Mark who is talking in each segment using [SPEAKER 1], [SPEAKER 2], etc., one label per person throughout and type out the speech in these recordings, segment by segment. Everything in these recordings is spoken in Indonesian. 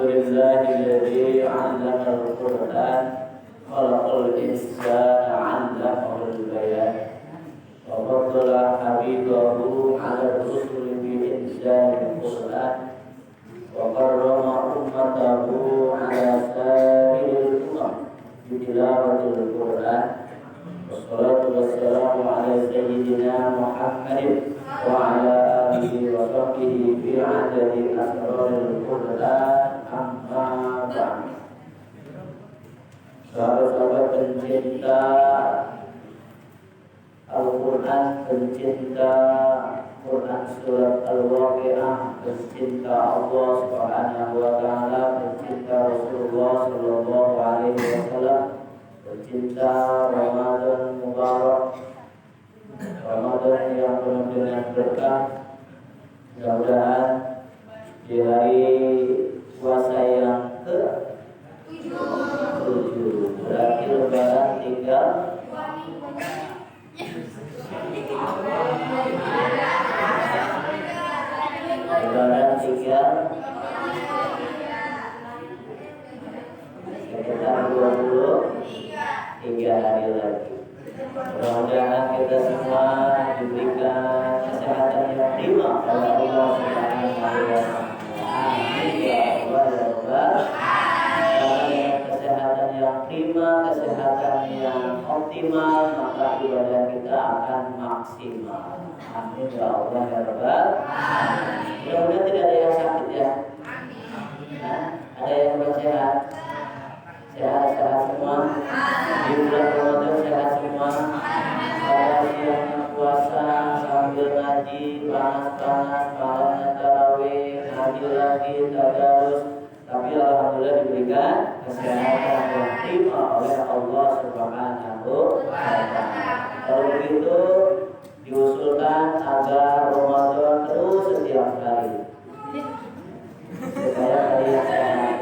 [SPEAKER 1] Alhamdulillahilladzi 'allamul Qur'an khalaqal insana 'allamahul bayan wa faddala habibahu 'ala rusuli bi inzalil Qur'an wa karrama ummatahu 'ala sa'iril umam bi tilawatil Qur'an. Wassalatu wassalamu 'ala sayyidina Muhammadin wa 'ala alihi wa sahbihi fi 'adadi asraril Qur'an. Amma ba'd. Sahabat-sahabat pencinta Al-Quran, pencinta Quran surat Al-Waqi'ah, pencinta Allah Subhanahu wa ta'ala, pencinta Rasulullah sallallahu alaihi wasallam, pencinta Ramadan Mubarak, Ramadan yang penuh dengan berkah. Mudah-mudahan di hari puasa yang ke-7, berarti lebaran tinggal sekitar 23 hari lagi. Mudah-mudahan kita semua diberikan kesehatan yang prima oleh Allah Subhanahu wa ta'ala. Amin ya Allah ya Rabbal. Dengan kesehatan yang prima, kesehatan yang optimal, maka ibadah kita akan maksimal. Amin ya Allah ya Rabbal. Mudah-mudahan tidak ada yang sakit ya. Nah, ada yang bersehat. Sehat-sehat semua. Di bulan Ramadan sehat semua. Pada siangnya puasa sambil ngaji, panas-panas, malamnya tarawih, ngaji lagi, tadarus. Tapi alhamdulillah diberikan kesehatan yang prima oleh Allah Subhanahu wa ta'ala. Kalau begitu diusulkan agar Ramadan terus setiap hari supaya hari yang sehat.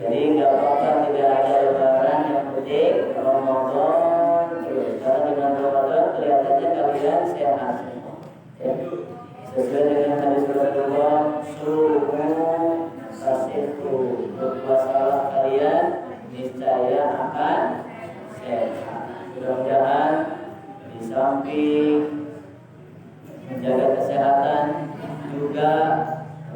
[SPEAKER 1] Jadi nggak apa-apa tidak ada lebaran, yang penting Ramadan terus. Karena dengan Ramadan kelihatannya kalian sehat semua. Ya. Sesuai dengan hadis Rasulullah, sumu sasihu, berpuasalah kalian niscaya akan sehat. Mudah-mudahan di samping menjaga kesehatan juga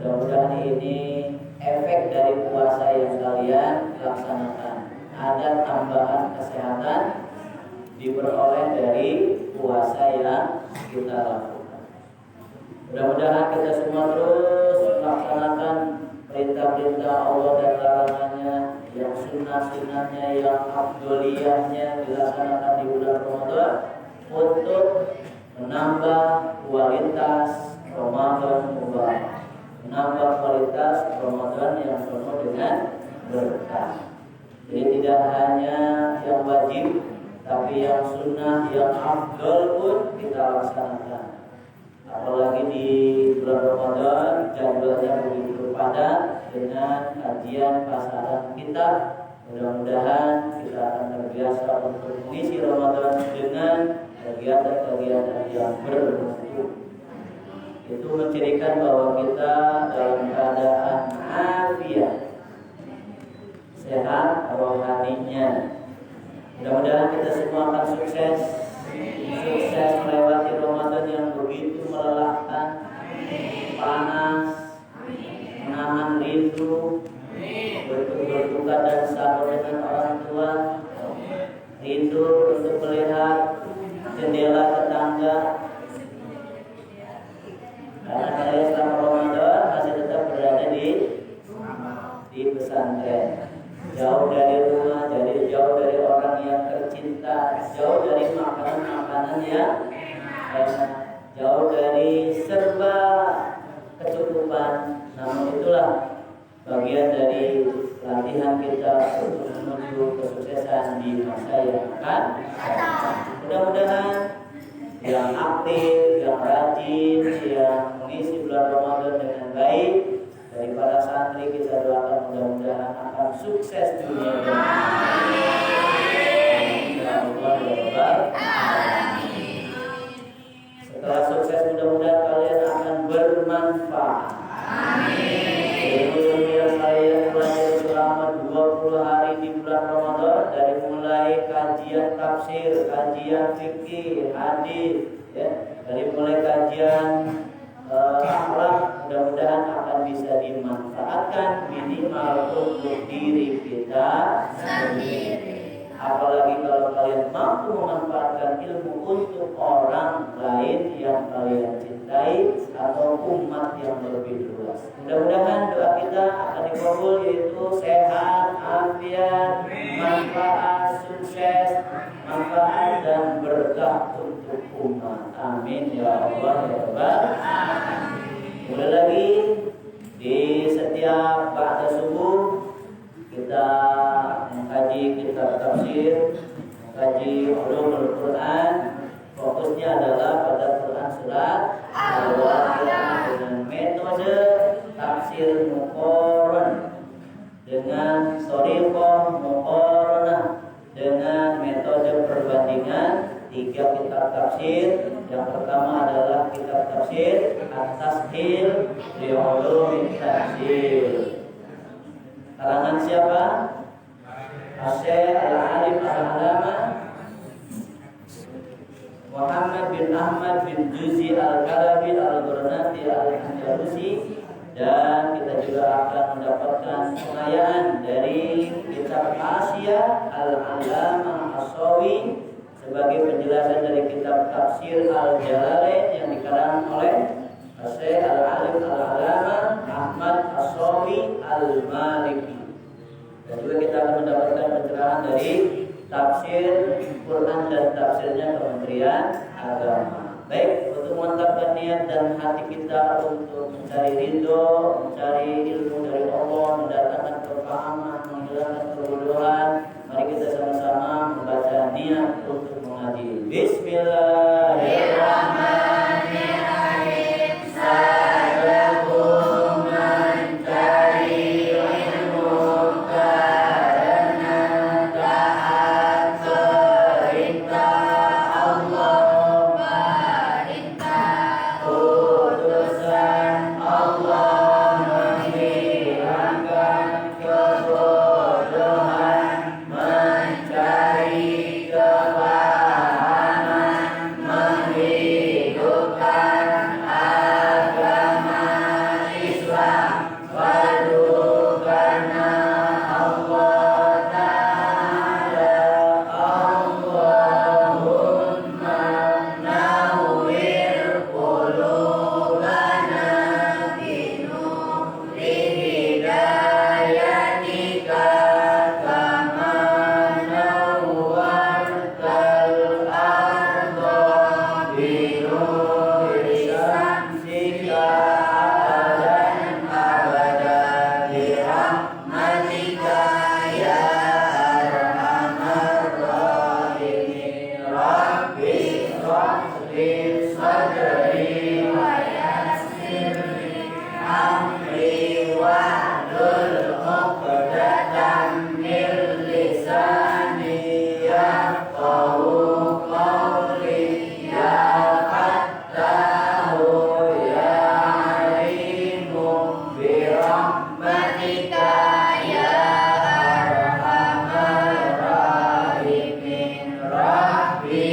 [SPEAKER 1] mudah-mudahan ini efek dari puasa yang kalian laksanakan. Ada tambahan kesehatan diperoleh dari puasa yang kita lakukan. Mudah-mudahan kita semua terus melaksanakan perintah-perintah Allah dan larangannya, yang sunnah-sunnahnya, yang afdoliyahnya dilaksanakan di bulan Ramadan untuk menambah kualitas Ramadan Mubarak, menambah kualitas Ramadan yang penuh dengan berkah. Jadi tidak hanya yang wajib, tapi yang sunnah, yang afdol pun kita laksanakan. Apalagi di bulan Ramadan jadwalnya begitu padat dengan kajian pasaran kita. Mudah-mudahan kita akan terbiasa untuk mengisi Ramadan dengan kegiatan-kegiatan yang bermutu. Itu mencirikan bahwa kita dalam keadaan afiat, sehat rohaninya. Mudah-mudahan kita semua akan sukses melewati Ramadan yang begitu melelahkan, panas, menahan rindu, bertukar dan sabar dengan orang tua, rindu untuk melihat jendela tetangga. Karena saya selama Ramadan masih tetap berada di pesantren, jauh dari rumah, jadi jauh dari orang yang tercinta, jauh dari makanan-makanan yang enak, jauh dari serba kecukupan. Namun itulah bagian dari latihan kita untuk menuju kesuksesan di masa yang akan datang. Mudah-mudahan yang aktif, yang rajin, yang mengisi bulan Ramadan dengan baik, dari para santri kita doakan mudah-mudahan akan sukses dunia dan akhirat. Setelah sukses mudah-mudahan kalian akan Sebelumnya saya belajar selama 20 hari di bulan Ramadan, dari mulai kajian tafsir, kajian fikih, hadis, ya, dari mulai kajian akhlak, mudah-mudahan akan bisa dimanfaatkan minimal untuk diri kita sendiri. Apalagi kalau kalian mampu memanfaatkan ilmu untuk orang lain yang kalian cintai atau umat yang lebih luas. Mudah-mudahan doa kita akan dikabul, yaitu sehat, afiat, manfaat, sukses, manfaat dan berkah untuk umat. Amin ya Allah ya Rabbal. Mulai lagi di setiap ba'da subuh kita mengkaji kitab tafsir, mengkaji ulumul Quran. Fokusnya adalah pada Quran surat Al-Waqiah dengan metode tafsir muqarran, dengan thariqah muqarranah, dengan metode perbandingan 3 kitab tafsir. Yang pertama adalah kitab tafsir At-Tashil li Ulumit Tafsir. Karangan siapa? Asy-Syaikh Al-Alim Al-Alama Muhammad bin Ahmad bin Juzi Al-Kalabi Al-Ghurnati Al-Andalusi. Dan kita juga akan mendapatkan pengayaan dari kitab Asya Al-Alama As-Sawi sebagai penjelasan dari kitab tafsir Al-Jalalain yang dikarang oleh Asy-Syaikh Al-Alim Al-Alama Ahmad As-Sawi Al-Maliki. Dan juga kita akan mendapatkan pencerahan dari tafsir Quran dan tafsirnya Kementerian Agama. Baik, untuk memantapkan niat dan hati kita untuk mencari ridho, mencari ilmu dari Allah, mendatangkan kefahaman, menghilangkan kebodohan, mari kita sama-sama membaca niat untuk mengaji. Bismillahirrahmanirrahim. Sabakum mencari ilmu karena taat perintah Allah, perintah utusan Allah, menghilangkan kebodohan, mencari kepahaman, menghidupkan agama Islam, padu karena Allah Ta'ala. Allahumma nawwir qulubana binuri hidayatika kama nawwartal arda binuri syamsika abadan abada birahmatika ya arhamar rahimin. Rabbi shrah sadri wa yassir li amri wahlul 'uqdatam min lisani yafqahu qawli. Ya Fattahu ya Alimu birahmatika ya arhamar rahimin. Rabbi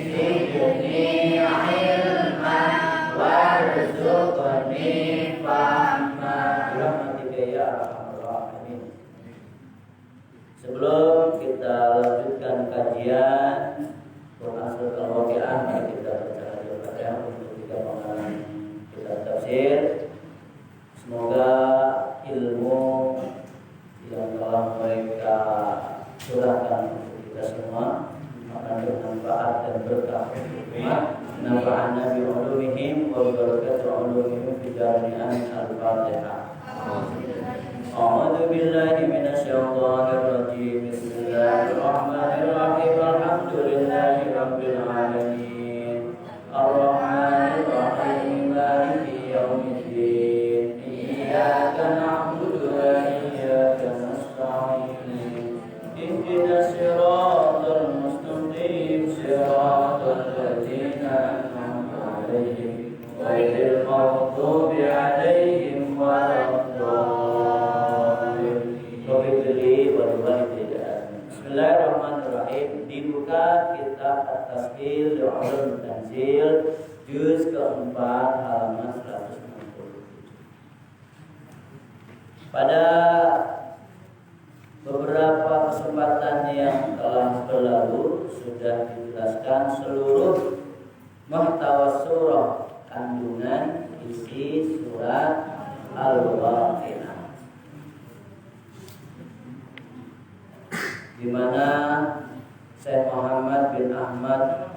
[SPEAKER 1] zidni ilman warzuqni fahman birahmatika ya arhamar rahimin. Sebelum kita lanjutkan kajian Quran Surat Al-Waqiah, mari kita baca Al-Fatihah untuk kita mengenal kitab tafsir. Semoga ilmu yang telah mereka curahkan untuk kita semua akan bermanfaat dan berkah untuk umat. Nafa'ana bi ulumihim wa barakatu ulumihim fi darin. Al-Fatihah. A'udzu billahi minasyaitonir rajim. Bismillahirrahmanirrahim. Alhamdulillahi rabbil alamin. Ar-Rahmanir Rahim. Maliki yaumiddin. Iyyaka na'budu wa iyyaka nasta'in. Ihdinas siratal mustaqim. Siratal ladzina an'amta 'alaihim ghairil maghdubi 'alaihim wa At-Tashil Ulum Tanzil juz keempat halaman 167. Pada beberapa kesempatan yang telah berlalu sudah dijelaskan seluruh mahtawa surah, kandungan isi surat Al-Waqiah, di mana Syekh Muhammad bin Ahmad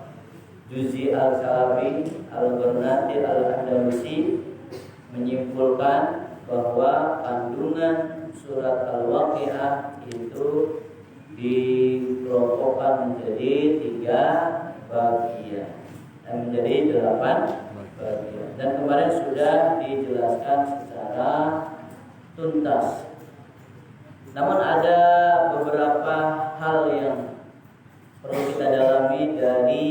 [SPEAKER 1] Juzi Al-Salabi Al-Bernati Al-Andalusi menyimpulkan bahwa kandungan surat Al-Waqiah itu dikelompokkan menjadi 3 bagian dan menjadi 8 bagian. Dan kemarin sudah dijelaskan secara tuntas. Namun ada beberapa hal yang perlu kita dalami dari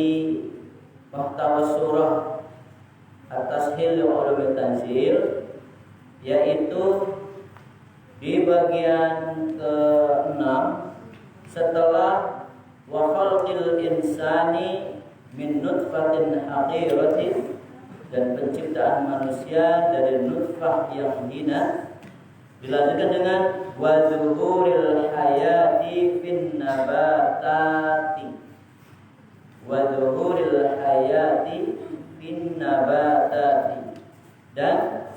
[SPEAKER 1] mahtawa surah At-Tashil Ulum Tanzil, yaitu di bagian ke-6 setelah wa khalqil insani min nutfatin haqiratin, dan penciptaan manusia dari nutfah yang hina, dilanjutkan dengan wa zuhuril hayati fin nabatati, wa zuhuril hayati fin nabatati, dan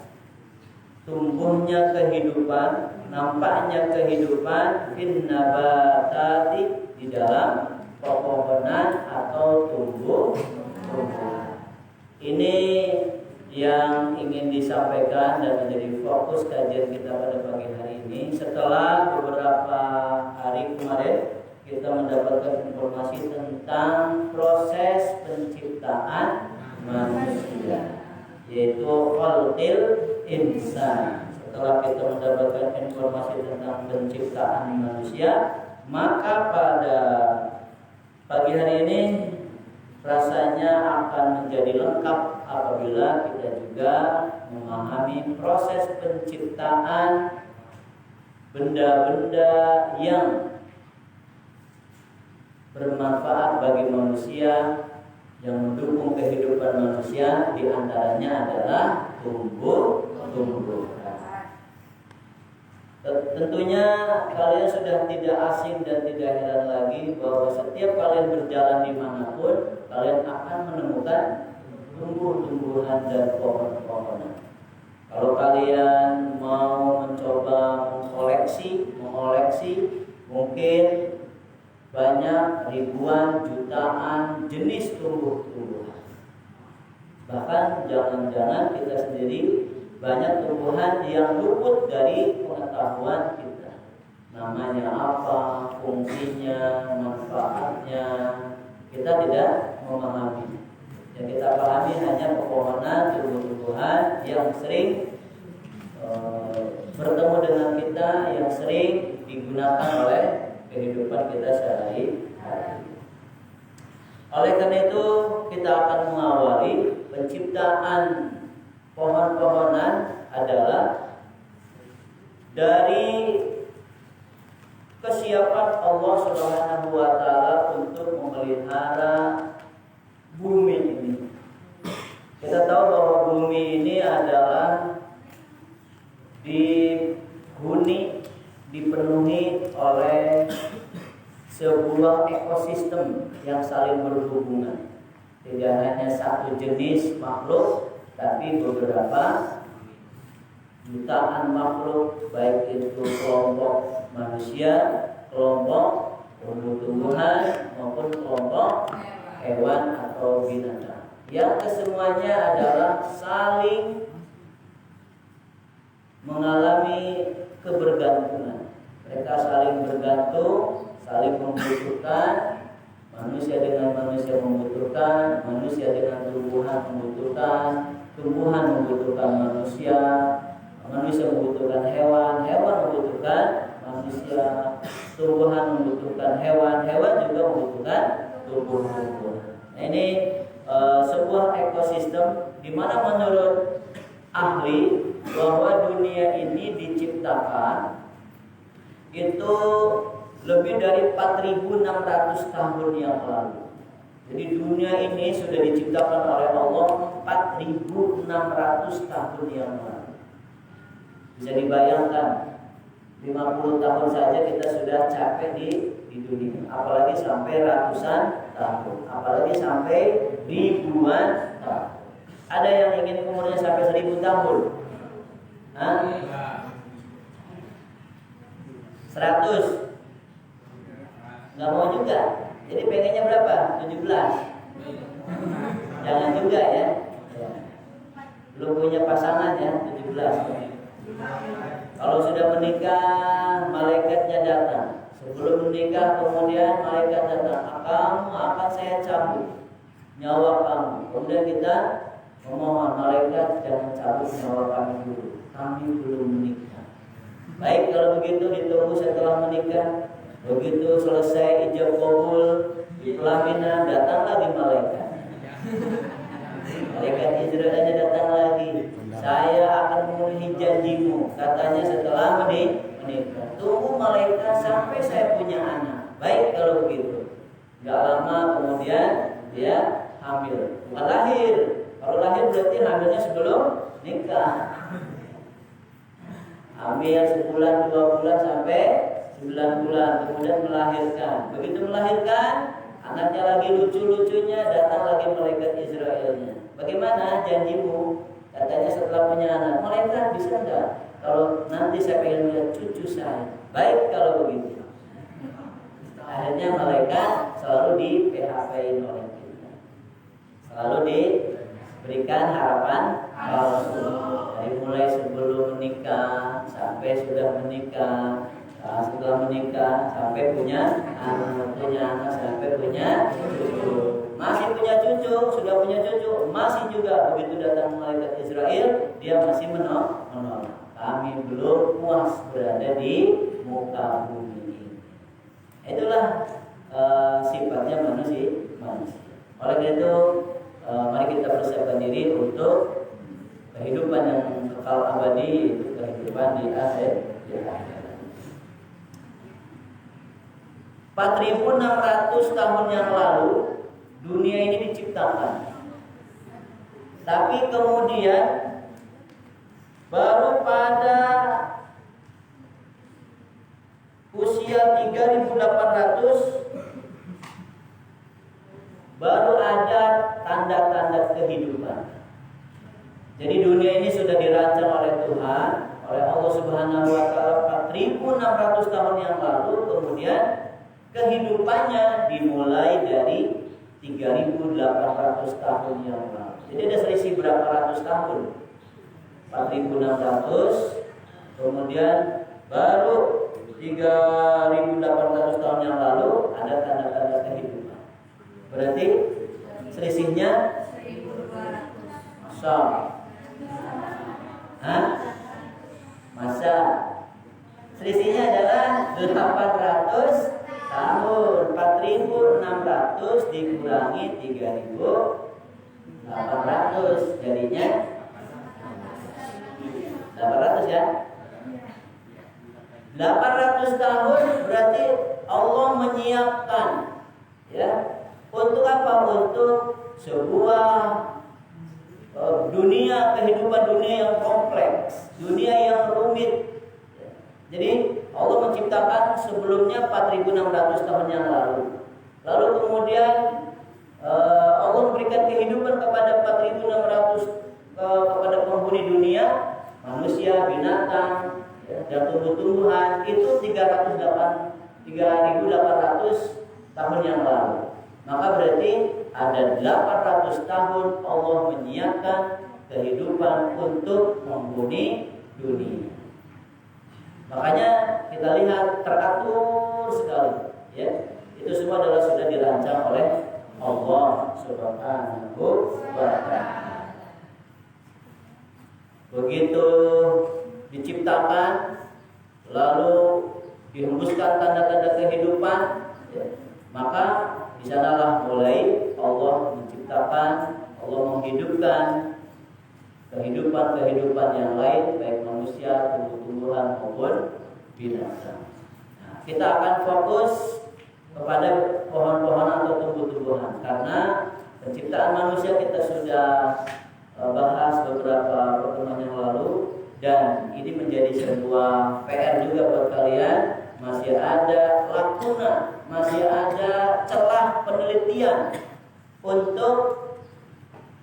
[SPEAKER 1] tumbuhnya kehidupan, nampaknya kehidupan fin nabatati, di dalam pepohonan atau tumbuh-tumbuhan. Ini yang ingin disampaikan dan menjadi fokus kajian kita pada pagi hari ini. Setelah beberapa hari kemarin kita mendapatkan informasi tentang proses penciptaan manusia, yaitu khalqil insan. Setelah kita mendapatkan informasi tentang penciptaan manusia, maka pada pagi hari ini rasanya akan menjadi lengkap apabila kita juga memahami proses penciptaan benda-benda yang bermanfaat bagi manusia, yang mendukung kehidupan manusia. Di antaranya adalah tumbuh-tumbuhan. Tentunya kalian sudah tidak asing dan tidak heran lagi bahwa setiap kalian berjalan dimanapun, kalian akan menemukan tumbuh-tumbuhan dan pohon-pohonan. Kalau kalian mau mencoba mengoleksi, mungkin banyak ribuan, jutaan jenis tumbuh-tumbuhan. Bahkan jangan-jangan kita sendiri banyak tumbuhan yang luput dari pengetahuan kita. Namanya apa, fungsinya, manfaatnya, kita tidak memahami. Yang kita pahami hanya pepohonan, tumbuh-tumbuhan yang sering bertemu dengan kita, yang sering digunakan oleh kehidupan kita sehari-hari. Oleh karena itu kita akan mengawali penciptaan pohon-pohonan adalah dari kesiapan Allah Subhanahu wa taala untuk memelihara bumi ini. Kita tahu bahwa bumi ini adalah dipenuhi oleh sebuah ekosistem yang saling berhubungan. Tidak hanya satu jenis makhluk, tapi beberapa jutaan makhluk, baik itu kelompok manusia, kelompok tumbuh-tumbuhan maupun kelompok hewan atau binatang, yang kesemuanya adalah saling mengalami kebergantungan. Mereka saling bergantung, saling membutuhkan. Manusia dengan manusia membutuhkan, manusia dengan tumbuhan membutuhkan, tumbuhan membutuhkan manusia, manusia membutuhkan hewan, hewan membutuhkan manusia, tumbuhan membutuhkan hewan, hewan juga membutuhkan tumbuhan. Nah, ini sebuah ekosistem di mana menurut ahli bahwa dunia ini diciptakan itu lebih dari 4.600 tahun yang lalu. Jadi dunia ini sudah diciptakan oleh Allah 4.600 tahun yang lalu. Bisa dibayangkan 50 tahun saja kita sudah capek di dunia, apalagi sampai ratusan tahun, apalagi sampai ribuan tahun. Ada yang ingin umurnya sampai 1000 tahun? 100? Nggak mau juga. Jadi pengennya berapa? 17? Jangan juga ya. Belum punya pasangan ya, 17. Kalau sudah menikah, malaikatnya datang. Sebelum menikah kemudian malaikat datang, kamu akan saya cabut nyawa kamu. Kemudian kita memohon, malaikat jangan cabut nyawa kami dulu, kami belum menikah. Baik, kalau begitu ditunggu setelah menikah. Begitu selesai ijab qabul di pelaminan, datang lagi malaikat. Malaikat Israilnya datang lagi. Saya akan memenuhi janjimu, katanya setelah menikah. Tunggu malaikat sampai saya punya anak. Baik kalau begitu. Gak lama kemudian dia hamil. Bukan lahir. Kalau lahir berarti hamilnya sebelum nikah. Hamil sebulan, 2 bulan sampai 9 bulan, kemudian melahirkan. Begitu melahirkan, anaknya lagi lucu-lucunya, datang lagi malaikat Israilnya. Bagaimana janjimu? Katanya setelah punya anak, malaikat bisa enggak? Kalau nanti saya pengen lihat cucu saya. Baik kalau begitu. Akhirnya malaikat selalu di PHP-in oleh kita. Selalu diberikan harapan palsu. Dari mulai sebelum menikah sampai sudah menikah, setelah menikah sampai punya anak sampai punya cucu, masih punya cucu, sudah punya cucu, masih juga begitu datang malaikat Israel, dia masih menolak. Kami belum puas berada di muka bumi ini. Itulah sifatnya manusia. Oleh karena itu, mari kita persiapkan diri untuk kehidupan yang kekal abadi, itu kehidupan di akhirat. 4.600 tahun yang lalu dunia ini diciptakan. Tapi kemudian baru pada usia 3.800 baru ada tanda-tanda kehidupan. Jadi dunia ini sudah dirancang oleh Tuhan, oleh Allah Subhanahu wa taala 4.600 tahun yang lalu, kemudian kehidupannya dimulai dari 3.800 tahun yang lalu. Jadi ada selisih berapa ratus tahun? 4.600, kemudian baru 3.800 tahun yang lalu ada tanda-tanda kehidupan. Berarti selisihnya 1.200. Masa selisihnya adalah 800 tahun. 4.600 dikurangi 3.800 jadinya 800 ya. 800 tahun berarti Allah menyiapkan ya. Untuk apa? Untuk sebuah dunia, kehidupan dunia yang kompleks, dunia yang rumit. Jadi Allah menciptakan sebelumnya 4.600 tahun yang lalu. Lalu kemudian Allah memberikan kehidupan kepada 4.600 kepada penghuni dunia, manusia, binatang, dan tumbuh-tumbuhan itu 3.800 tahun yang lalu. Maka berarti ada 800 tahun Allah menyiapkan kehidupan untuk menghuni dunia. Makanya kita lihat teratur sekali, ya. Itu semua adalah sudah dirancang oleh Allah Subhanahu wa taala. Begitu diciptakan, lalu dihembuskan tanda-tanda kehidupan, ya, maka di sanalah mulai Allah menciptakan, Allah menghidupkan kehidupan-kehidupan yang lain, baik manusia, tumbuh-tumbuhan maupun binatang. Nah, kita akan fokus kepada pohon-pohon atau tumbuh-tumbuhan. Karena penciptaan manusia kita sudah bahas beberapa pertemuan yang lalu, dan ini menjadi sebuah PR juga buat kalian. Masih ada lakuna, masih ada celah penelitian untuk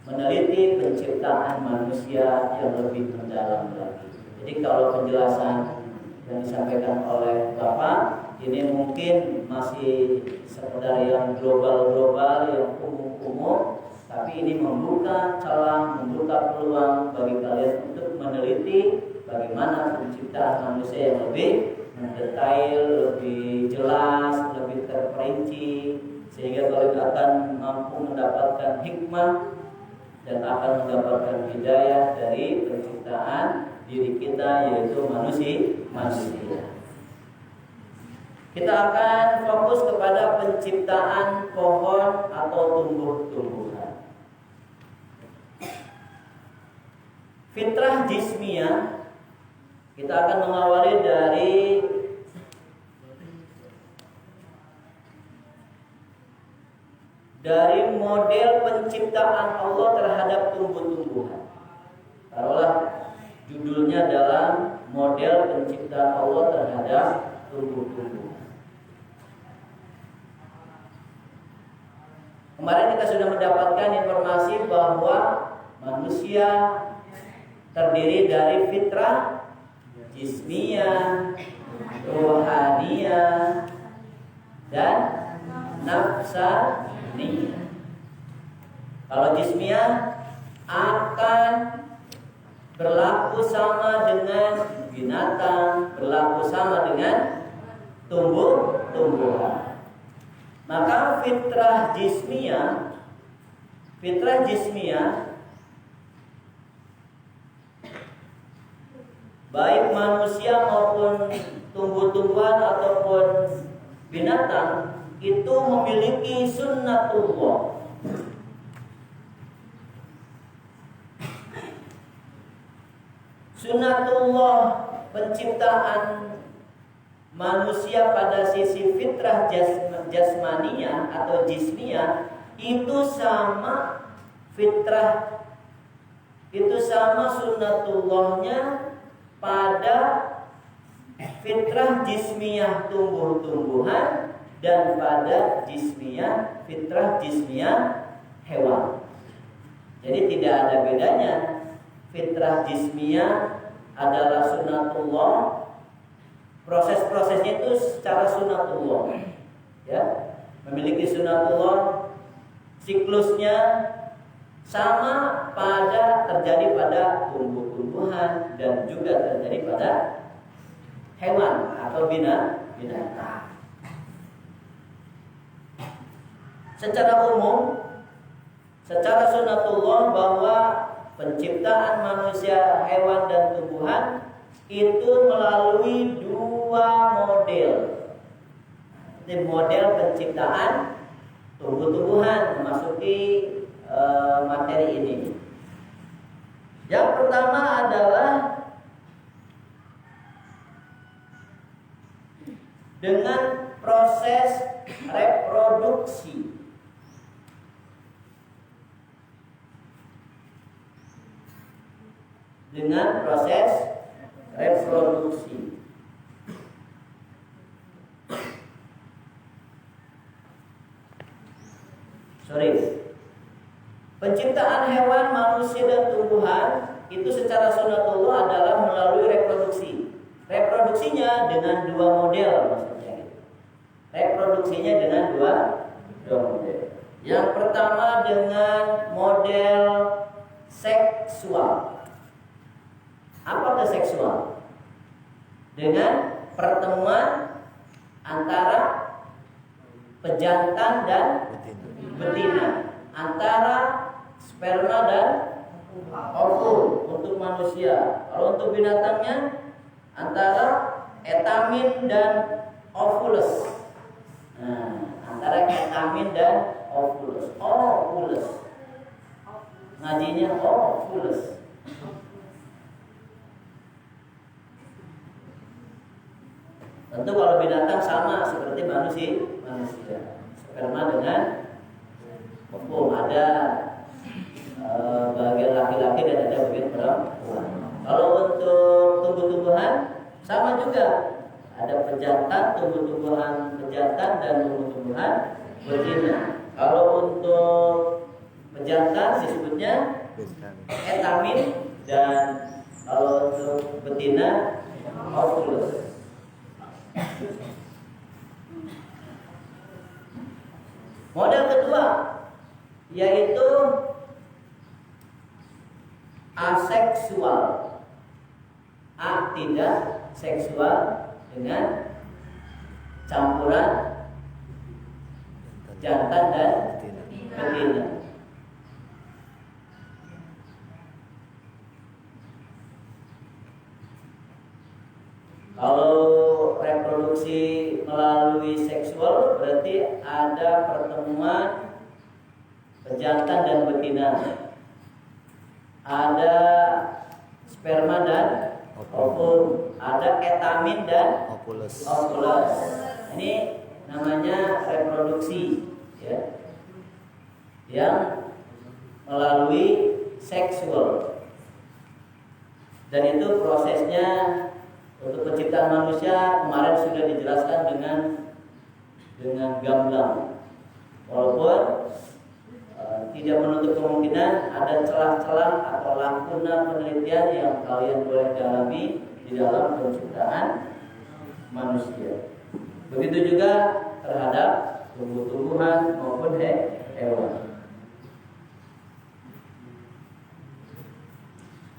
[SPEAKER 1] meneliti penciptaan manusia yang lebih mendalam lagi. Jadi kalau penjelasan yang disampaikan oleh Bapak ini mungkin masih sekedar yang global-global, yang umum-umum, tapi ini membuka celah, membuka peluang bagi kalian untuk meneliti bagaimana penciptaan manusia yang lebih mendetail, lebih jelas, lebih terperinci, sehingga kalian akan mampu mendapatkan hikmah dan akan mendapatkan hidayah dari penciptaan diri kita, yaitu manusia. Kita akan fokus kepada penciptaan pohon atau tumbuh-tumbuhan. Fitrah jismiyah, kita akan mengawali dari model penciptaan Allah terhadap tumbuh-tumbuhan. Taruhlah judulnya adalah model penciptaan Allah terhadap tumbuh-tumbuhan. Kemarin kita sudah mendapatkan informasi bahwa manusia terdiri dari fitrah jismiyah, rohaniyah, dan nafsaniyah. Kalau jismiyah akan berlaku sama dengan binatang, berlaku sama dengan tumbuh-tumbuhan. Maka fitrah jismiyah baik manusia maupun tumbuh-tumbuhan ataupun binatang itu memiliki sunnatullah. Sunnatullah penciptaan manusia pada sisi fitrah jasmaniyah atau jismiyah itu sama fitrah, itu sama sunnatullahnya pada fitrah jismiyah tumbuh-tumbuhan dan pada fitrah jismiyah hewan. Jadi tidak ada bedanya. Fitrah jismiyah adalah sunnatullah, proses-prosesnya itu secara sunnatullah, ya, memiliki sunnatullah, siklusnya sama terjadi pada tumbuh-tumbuhan dan juga terjadi pada hewan atau binatang. Secara umum, secara sunnatullah bahwa penciptaan manusia, hewan, dan tumbuhan itu melalui dua model. Ini model penciptaan tumbuh-tumbuhan memasuki materi ini. Yang pertama adalah dengan proses reproduksi. Dengan proses reproduksi. Penciptaan hewan, manusia, dan tumbuhan itu secara sunnatullah adalah melalui reproduksi. Reproduksinya dengan dua model, maksudnya. Reproduksinya dengan dua model. Yang pertama dengan model seksual. Apa itu seksual? Dengan pertemuan antara pejantan dan betina, antara sperma dan ovum untuk manusia. Kalau untuk binatangnya antara etamin dan ovulus. Antara etamin dan ovulus. Ovulus. Ngajinya ovulus. Tentu kalau binatang sama seperti manusia. Sperma dengan ovum, ada bagian laki-laki dan ada bagian perempuan. Kalau untuk tumbuh-tumbuhan sama juga, ada pejantan, tumbuh-tumbuhan pejantan dan tumbuh-tumbuhan betina. Kalau untuk pejantan disebutnya etamin, dan kalau untuk betina ovulus. Model kedua yaitu aseksual. A, tidak seksual dengan campuran jantan dan betina. Kalau reproduksi melalui seksual berarti ada pertemuan pejantan dan betina, ada sperma dan ovum, ada etamin dan ovulus. Ini namanya reproduksi, ya, yang melalui seksual. Dan itu prosesnya untuk penciptaan manusia kemarin sudah dijelaskan dengan gamblang. Walaupun tidak menutup kemungkinan ada celah-celah atau lakuna penelitian yang kalian boleh dalami di dalam penciptaan manusia. Begitu juga terhadap tumbuh-tumbuhan maupun hewan.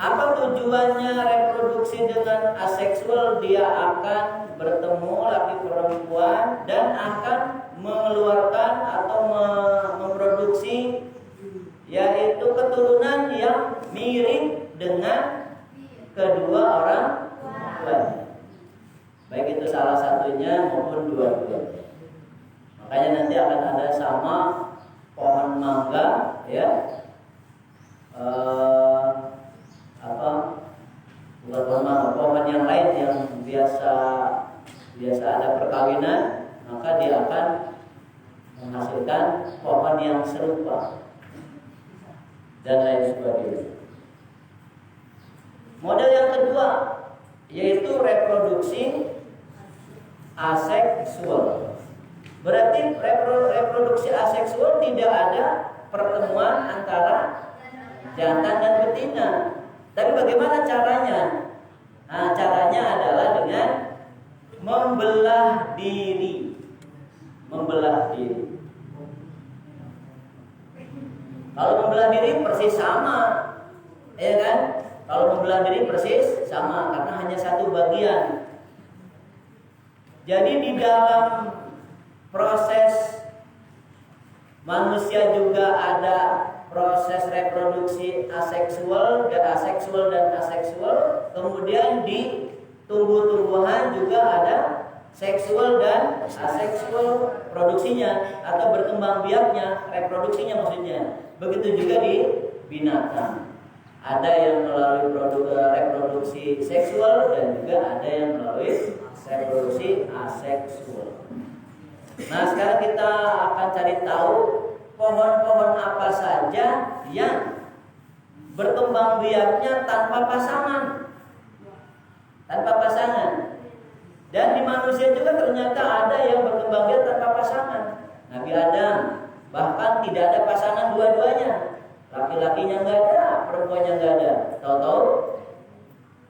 [SPEAKER 1] Apa tujuannya reproduksi dengan aseksual? Dia akan bertemu laki perempuan dan akan mengeluarkan atau memproduksi yaitu keturunan yang mirip dengan kedua orang tuanya. Baik itu salah satunya maupun dua-duanya. Makanya nanti akan ada sama pohon mangga, ya. Pohon yang lain yang biasa ada perkawinan, maka dia akan menghasilkan pohon yang serupa dan lain sebagainya. Model yang kedua yaitu reproduksi aseksual. Berarti reproduksi aseksual tidak ada pertemuan antara jantan dan betina. Tapi bagaimana caranya? Nah, caranya adalah dengan membelah diri. Membelah diri. Kalau membelah diri persis sama, ya kan? Kalau membelah diri persis sama karena hanya satu bagian. Jadi di dalam proses manusia juga ada proses reproduksi aseksual dan aseksual. Kemudian di tumbuh-tumbuhan juga ada seksual dan aseksual produksinya atau berkembang biaknya, reproduksinya maksudnya. Begitu juga di binatang. Ada yang melalui reproduksi seksual dan juga ada yang melalui reproduksi aseksual. Nah, sekarang kita akan cari tahu pohon-pohon apa saja yang berkembang biaknya tanpa pasangan. Dan di manusia juga ternyata ada yang berkembang biak tanpa pasangan. Nabi Adam bahkan tidak ada pasangan dua-duanya. Laki-lakinya nggak ada, perempuannya nggak ada. Tahu-tahu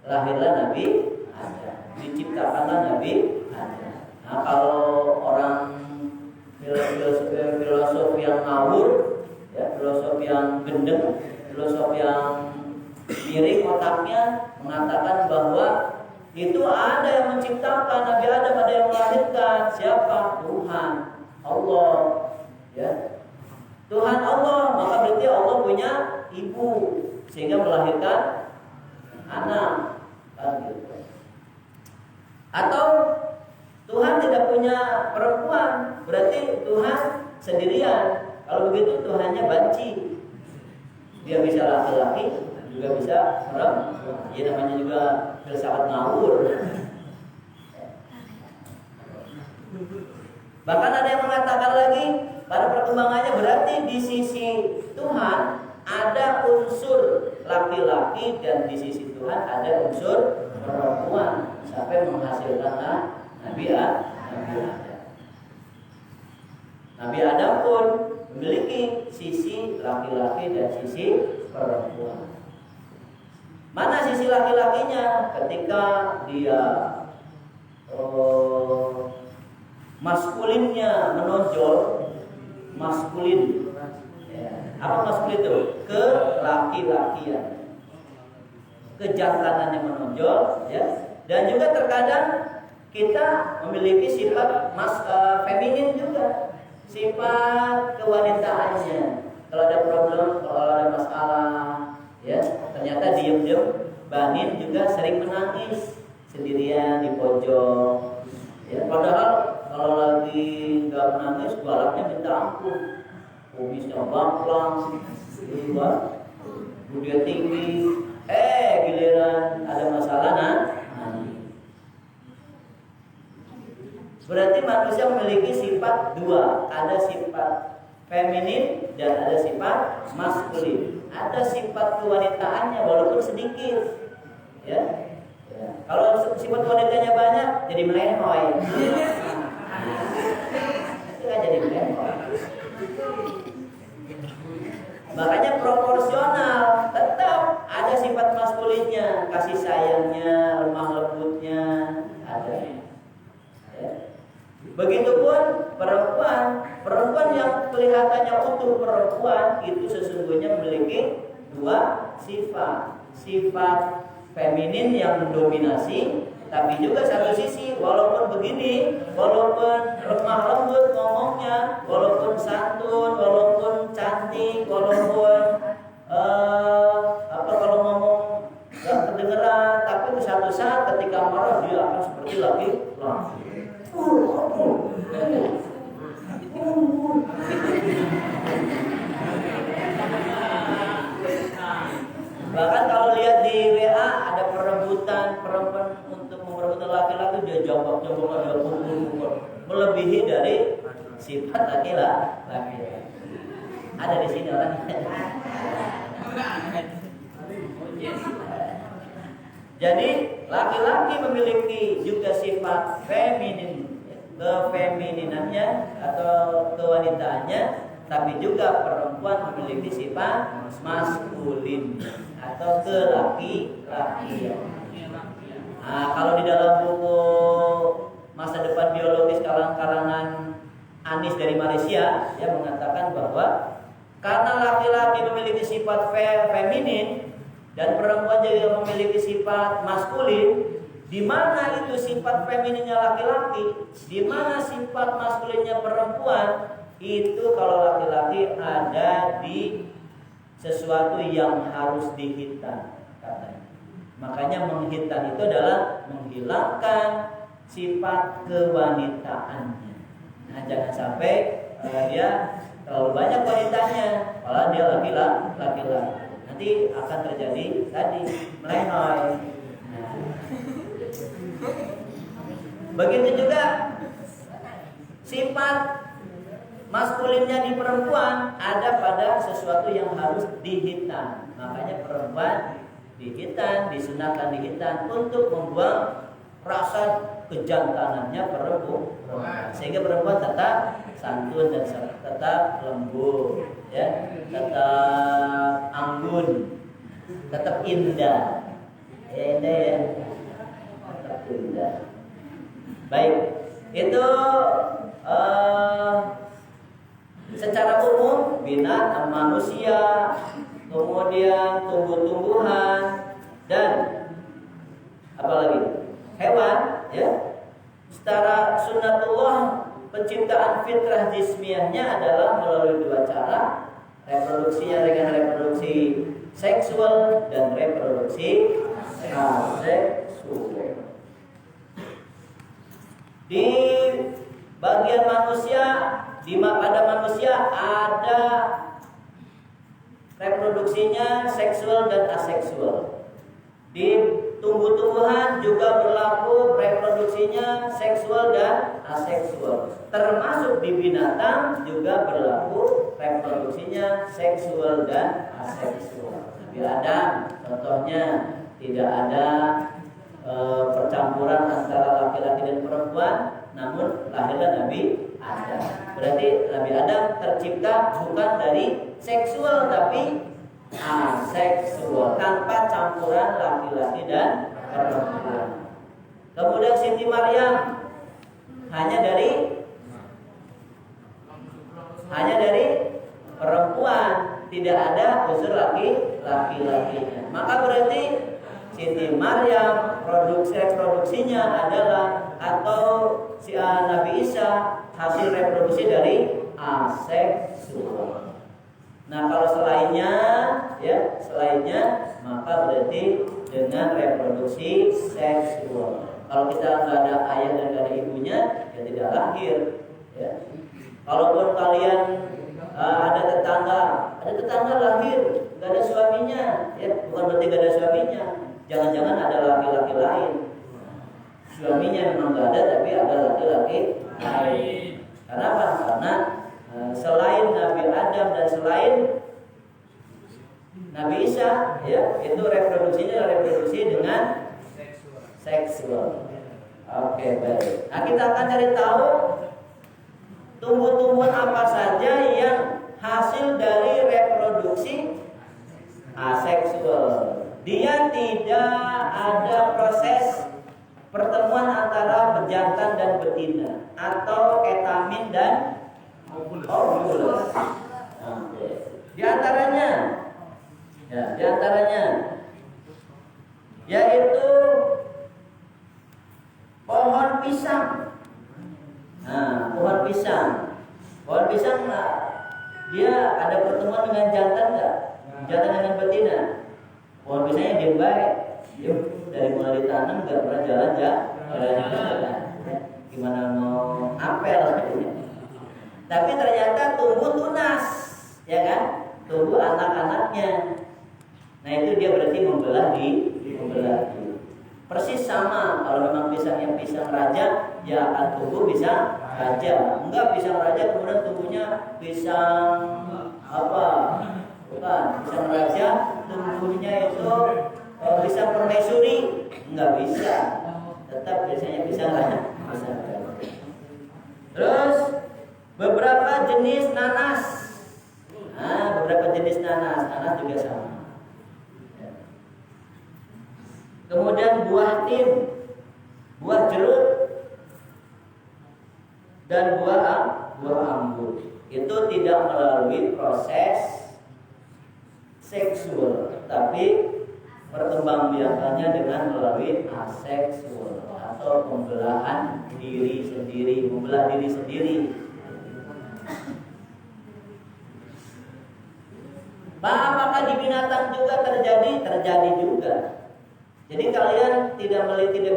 [SPEAKER 1] lahirlah Nabi Adam, diciptakanlah Nabi Adam. Nah, kalau orang filosof yang ngawur, ya, filosof yang gendeng, filosof yang miring otaknya mengatakan bahwa itu ada yang menciptakan Nabi Adam, ada yang melahirkan. Siapa? Tuhan Allah, ya. Tuhan Allah, maka berarti Allah punya ibu sehingga melahirkan anak, kan gitu. Atau Tuhan tidak punya perempuan, berarti Tuhan sendirian. Kalau begitu Tuhannya banci. Dia bisa laki-laki, juga bisa perempuan. Ya namanya juga filsafat ngawur. Bahkan ada yang mengatakan lagi, pada perkembangannya berarti di sisi Tuhan ada unsur laki-laki dan di sisi Tuhan ada unsur perempuan sampai menghasilkan Nabi Adam. Nabi Adam pun memiliki sisi laki-laki dan sisi perempuan. Mana sisi laki-lakinya? Ketika dia maskulinnya menonjol, maskulin. Ya. Apa maskulin itu? Kelaki-lakian, kejantanannya menonjol, ya. Dan juga terkadang kita memiliki sifat feminin juga, sifat kewanitaannya. Kalau ada problem, kalau ada masalah, ya, ternyata diam-diam. Banin juga sering menangis sendirian di pojok, ya. Padahal kalau lagi nggak menangis, galaknya minta ampun, kumisnya bangklang, dia tinggi. Giliran ada masalah nangis. Berarti manusia memiliki sifat dua, ada sifat feminin dan ada sifat maskulin. Ada sifat kewanitaannya walaupun sedikit, ya. Kalau sifat wanitanya banyak, jadi melehoi. Itu kan jadi melehoi. Makanya proporsional, tetap ada sifat maskulinnya, kasih sayangnya, lemah lembutnya ada. Ya. Begitupun perempuan yang kelihatannya utuh perempuan itu sesungguhnya memiliki dua sifat. Sifat feminin yang mendominasi, tapi juga satu sisi walaupun begini, walaupun lemah lembut ngomongnya, walaupun santun, walaupun cantik, walaupun kalau ngomong nggak kedengeran, tapi di satu saat ketika marah dia akan seperti laki-laki. Bahkan kalau lihat di WA ada perebutan perempuan untuk memperebutkan laki-laki, dia jambak-jambak, dia pukul-pukul, melebihi dari sifat laki-laki. Ada di sini orangnya. Jadi laki-laki memiliki juga sifat feminin, kefemininannya atau kewanitaannya, tapi juga perempuan memiliki sifat maskulin atau kelaki-lakian. Nah, kalau di dalam buku Masa Depan Biologis karangan Anis dari Malaysia, dia mengatakan bahwa karena laki-laki memiliki sifat feminin dan perempuan juga memiliki sifat maskulin, di mana itu sifat femininnya laki-laki, di mana sifat maskulinnya perempuan, itu kalau laki-laki ada di sesuatu yang harus dihitan katanya. Makanya menghitan itu adalah menghilangkan sifat kewanitaannya. Nah, jangan sampai dia terlalu banyak wanitanya, malah dia laki-laki. Nanti akan terjadi tadi melehoi. Nah. Begitu juga sifat maskulinnya di perempuan ada pada sesuatu yang harus dihitan. Makanya perempuan dihitan, disunahkan dihitan untuk membuang rasa kejantanannya perempuan, sehingga perempuan tetap santun dan tetap lembut, ya, tetap anggun, tetap indah, ya, tetap indah. Baik, itu secara umum binatang, manusia, kemudian tumbuh-tumbuhan dan apa lagi? Hewan, ya. Secara sunnatullah penciptaan fitrah jismiyahnya adalah melalui dua cara, reproduksinya dengan reproduksi seksual dan reproduksi aseksual. Di bagian manusia, pada manusia ada reproduksinya seksual dan aseksual. Di tumbuh-tumbuhan juga berlaku reproduksinya seksual dan aseksual. Termasuk di binatang juga berlaku reproduksinya seksual dan aseksual. Nabi Adam contohnya tidak ada percampuran antara laki-laki dan perempuan, namun lahirlah Nabi Adam. Berarti Nabi Adam tercipta bukan dari seksual tapi aseksual, tanpa campuran laki-laki dan perempuan. Kemudian Siti Maryam hanya dari perempuan, tidak ada unsur laki-lakinya. Maka berarti Siti Maryam reproduksinya adalah, atau si Nabi Isa hasil reproduksi dari aseksual. Nah kalau selainnya maka berarti dengan reproduksi seksual. Kalau kita nggak ada ayah dan nggak ada ibunya, ya tidak lahir. Ya. Kalaupun kalian ada tetangga lahir nggak ada suaminya, ya bukan berarti nggak ada suaminya. Jangan-jangan ada laki-laki lain. Suaminya memang nggak ada, tapi ada laki-laki lain. Kenapa? Karena selain Nabi Adam dan selain Nabi Isa, ya itu reproduksinya reproduksi dengan seksual. Oke, baik. Nah kita akan cari tahu tumbuh-tumbuhan apa saja yang hasil dari reproduksi aseksual. Dia tidak ada proses pertemuan antara pejantan dan betina atau ketamin dan ovulus. Di antaranya yaitu pohon pisang. Nah, pohon pisang dia ada pertemuan dengan jantan enggak? Jantan dengan betina. Pohon pisangnya diam baik. Dari mulai ditanam enggak pernah jalan. Gimana mau apel? Tapi ternyata tumbuh tunas, ya kan? Tumbuh anak-anaknya. Nah itu dia berarti membelah diri. Persis sama kalau memang pisangnya pisang raja, ya akan tumbuh pisang raja. Enggak pisang raja kemudian tumbuhnya pisang apa? Bukan, pisang raja tumbuhnya itu pisang permaisuri, enggak bisa. Tetap biasanya pisang raja. Terus beberapa jenis nanas. Beberapa jenis nanas juga sama. Kemudian buah tin, buah jeruk, dan buah anggur itu tidak melalui proses seksual, tapi perkembangbiakannya dengan melalui aseksual atau pembelahan diri sendiri, membelah diri sendiri. Apakah di binatang juga terjadi juga. Jadi kalian tidak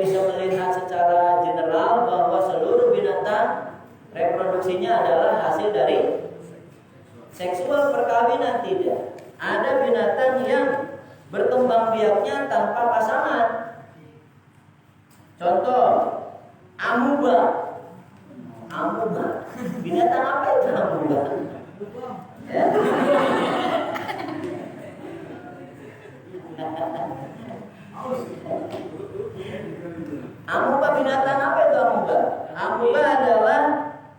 [SPEAKER 1] bisa melihat secara general bahwa seluruh binatang reproduksinya adalah hasil dari seksual perkawinan, tidak. Ada binatang yang berkembang biaknya tanpa pasangan. Contoh, amuba. Binatang apa itu amuba? Ya. Amuba binatang apa itu amuba? Amuba adalah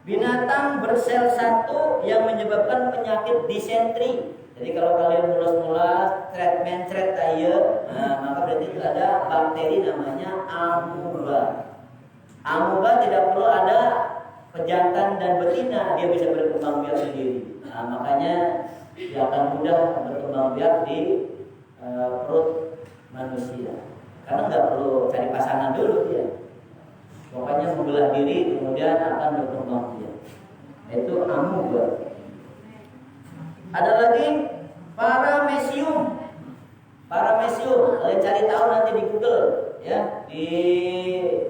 [SPEAKER 1] binatang bersel satu yang menyebabkan penyakit disentri. Jadi kalau kalian mulas-mulas, treatment ayo, maka berarti itu ada bakteri namanya amuba. Amuba tidak perlu ada pejantan dan betina, dia bisa berkembang biak sendiri. Makanya dia akan mudah berkembang biak di perut manusia. Karena nggak perlu cari pasangan dulu ya. Pokoknya membelah diri kemudian akan berkembang biak. Itu amuba. Ada lagi paramecium. Kalian cari tahu nanti di Google ya, di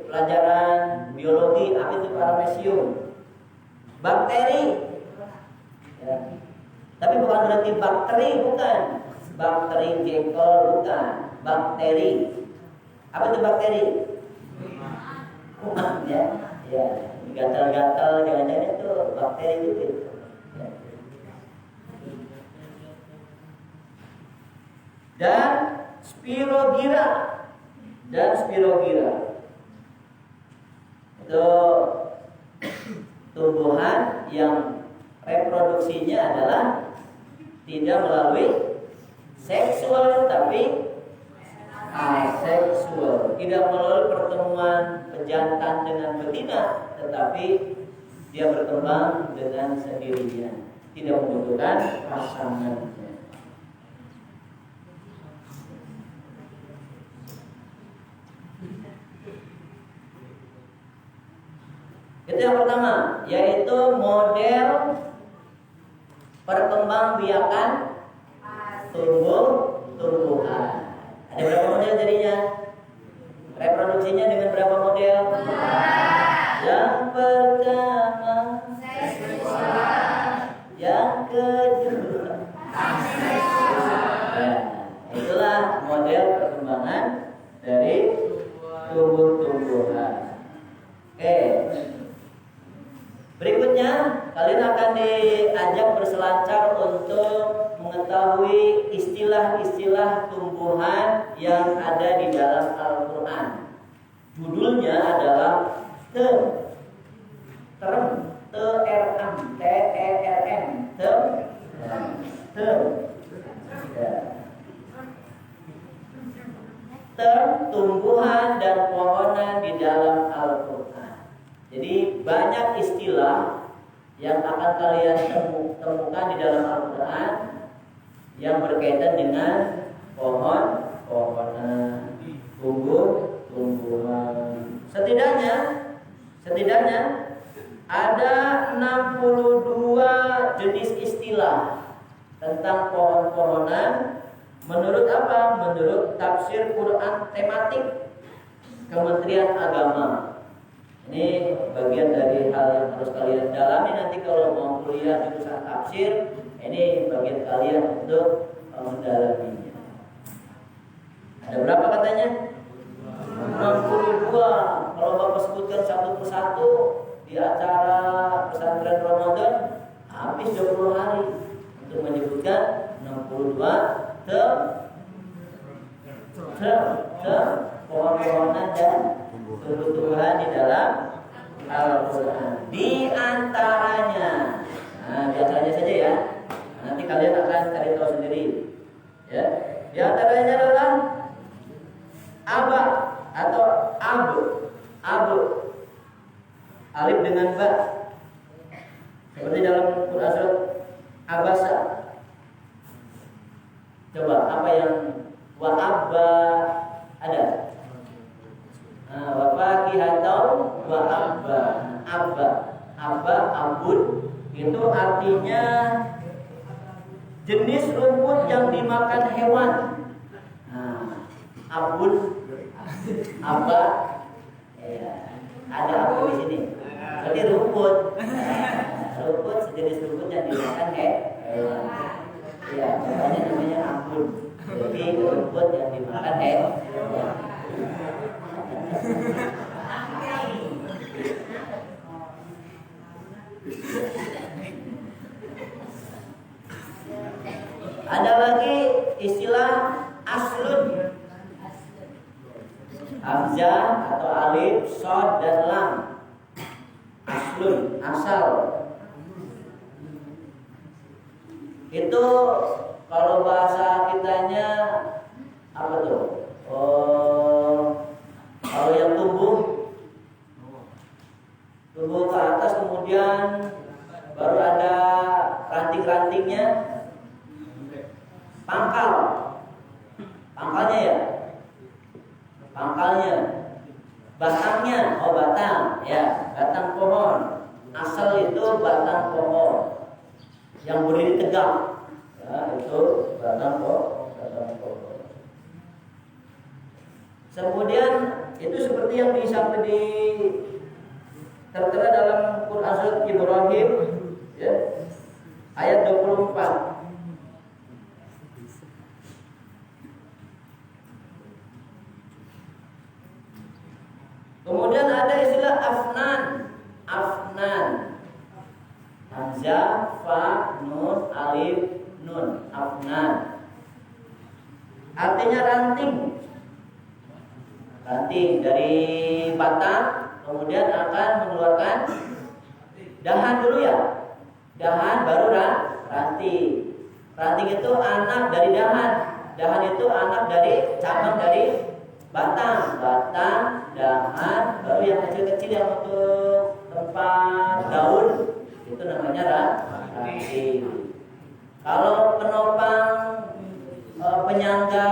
[SPEAKER 1] pelajaran biologi apa itu paramecium. Bakteri. Ya. Tapi bukan berarti bakteri, bukan. Bakteri jengkol bukan. Bakteri. Apa itu bakteri? Kuman ya. Ya, gatal-gatal jangan-jangan itu bakteri gitu. Ya. Dan Spirogyra itu tumbuhan yang reproduksinya adalah tidak melalui seksual tapi aseksual, tidak melalui pertemuan pejantan dengan betina, tetapi dia berkembang dengan sendirinya, tidak membutuhkan pasangan. Itu yang pertama, yaitu model perkembangbiakan tumbuhan. Ada berapa model jadinya? Reproduksinya dengan berapa model? Yang pertama seksual, yang kedua aseksual. Itulah model perkembangan dari tumbuh-tumbuhan. Oke. Berikutnya, kalian akan diajak berselancar untuk mengetahui istilah-istilah tumbuhan yang ada di dalam Al-Quran. Judulnya adalah term, term tumbuhan dan pohonan di dalam Al-Quran. Jadi banyak istilah yang akan kalian temukan di dalam Al-Quran yang berkaitan dengan pohon-pohonan, tumbuh-tumbuhan. Setidaknya ada 62 jenis istilah tentang pohon-pohonan. Menurut apa? Menurut tafsir Quran tematik Kementerian Agama. Ini bagian dari hal yang harus kalian dalami nanti kalau mau kuliah jurusan tafsir. Ini bagian kalian untuk mendalaminya. Ada berapa katanya? 62. Kalau Bapak sebutkan satu persatu di acara pesantren Ramadan, habis 20 hari untuk menyebutkan 62 pohon-pohonan dan tumbuh-tumbuhan di dalam Al-Quran. Di antaranya, biasanya saja ya. Nanti kalian akan cari tahu sendiri. Ya, di antaranya adalah aba atau abu, alif dengan ba. Seperti dalam Quran surat Abasa. Coba apa yang wa abba ada? Wa fakihatau wa abba abun itu artinya jenis rumput yang dimakan hewan. Abun, abba, ya, ada apa di sini? Jadi rumput, rumput sejenis rumput yang dimakan hewan. Ya, makanya namanya abun. Jadi rumput yang dimakan hewan. Ada lagi istilah aslun, hamzah atau alif, shad dan lam. Aslun, asal. Itu kalau bahasa kitanya apa tuh? Kalau yang tumbuh ke atas kemudian baru ada ranting-rantingnya, pangkalnya ya, batangnya, batang ya, batang pohon. Asal itu batang pohon yang berdiri tegak, ya, itu batang pohon. Kemudian itu seperti yang tertera dalam Quran surat Ibrahim, ya, ayat 24. ada istilah afnan. Afnan. Hamzah, fa, nun, alif, nun. Afnan. Artinya ranting. Ranting dari batang, kemudian akan mengeluarkan dahan dulu ya. Dahan baru ranting. Ranting itu anak dari dahan. Dahan itu anak dari cabang dari batang. Batang, dahan, baru yang kecil-kecil yang untuk tempat daun itu namanya ranting. Kalau penopang penyangga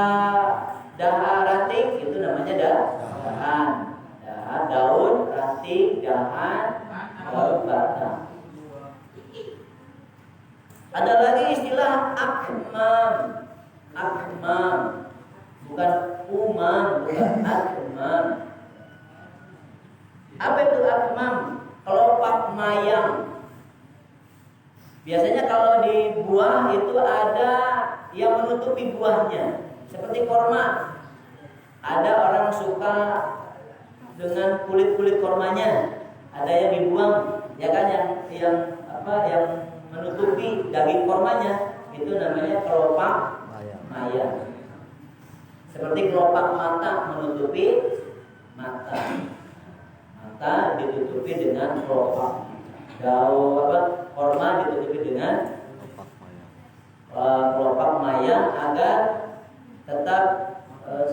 [SPEAKER 1] dahan ranting itu namanya dahan. Dahan, daun, ranting, dahan, baru batang. Ada lagi istilah akmam. Akmam. Bukan umam, bukan akmam. Apa itu akmam? Kelopak mayang. Biasanya kalau di buah itu ada yang menutupi buahnya. Seperti korma. Ada orang suka dengan kulit-kulit kormanya. Ada yang dibuang, ya kan, yang menutupi daging kormanya, itu namanya kelopak mayang. Seperti kelopak mata menutupi mata. Mata ditutupi dengan kelopak. Korma ditutupi dengan kelopak mayang agar tetap